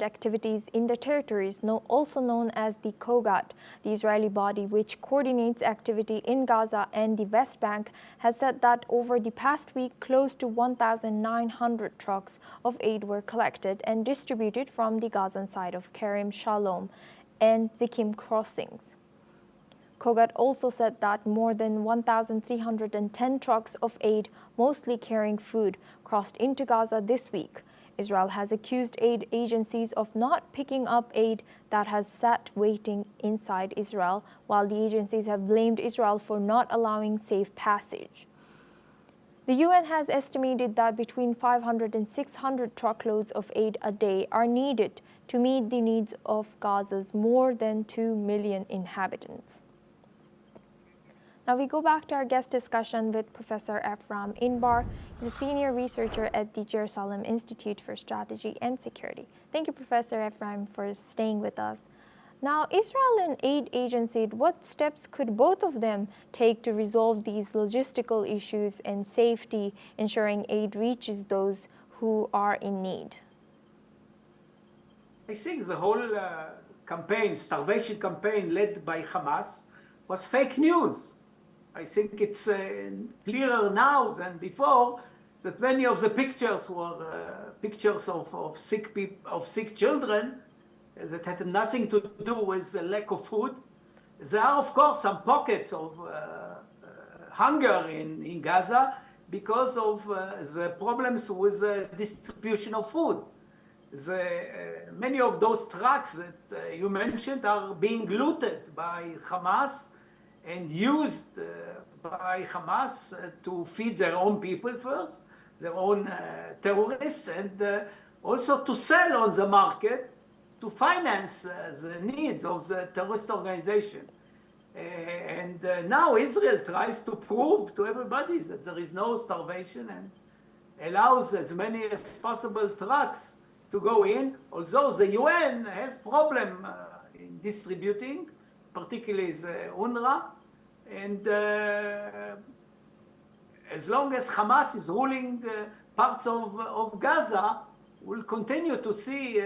militant activities in the territories, also known as the COGAT. The Israeli body, which coordinates activity in Gaza and the West Bank, has said that over the past week, close to 1,900 trucks of aid were collected and distributed from the Gazan side of Kerem Shalom and Zikim crossings. COGAT also said that more than 1,310 trucks of aid, mostly carrying food, crossed into Gaza this week. Israel has accused aid agencies of not picking up aid that has sat waiting inside Israel, while the agencies have blamed Israel for not allowing safe passage. The UN has estimated that between 500 and 600 truckloads of aid a day are needed to meet the needs of Gaza's more than 2 million inhabitants. Now we go back to our guest discussion with Professor Ephraim Inbar, the senior researcher at the Jerusalem Institute for Strategy and Security. Thank you, Professor Ephraim, for staying with us. Now, Israel and aid agencies, what steps could both of them take to resolve these logistical issues and safety, ensuring aid reaches those who are in need? I think the whole campaign, starvation campaign led by Hamas, was fake news. I think it's clearer now than before that many of the pictures were pictures of sick people, of sick children that had nothing to do with the lack of food. There are, of course, some pockets of hunger in Gaza because of the problems with the distribution of food. Many of those trucks that you mentioned are being looted by Hamas and used by Hamas to feed their own people first, their own terrorists, and also to sell on the market to finance the needs of the terrorist organization. And now Israel tries to prove to everybody that there is no starvation and allows as many as possible trucks to go in, although the UN has problem in distributing, particularly the UNRWA, and as long as Hamas is ruling parts of Gaza, we'll continue to see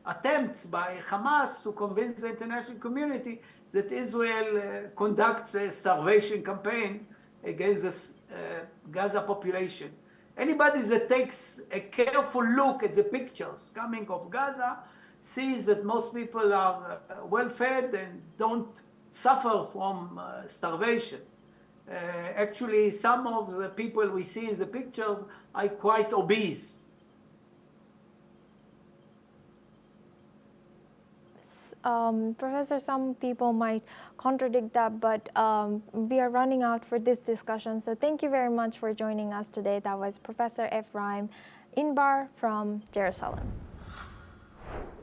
attempts by Hamas to convince the international community that Israel conducts a starvation campaign against the Gaza population. Anybody that takes a careful look at the pictures coming of Gaza sees that most people are well fed and don't suffer from starvation. Actually, some of the people we see in the pictures are quite obese. Professor, some people might contradict that, but we are running out for this discussion. So thank you very much for joining us today. That was Professor Ephraim Inbar from Jerusalem.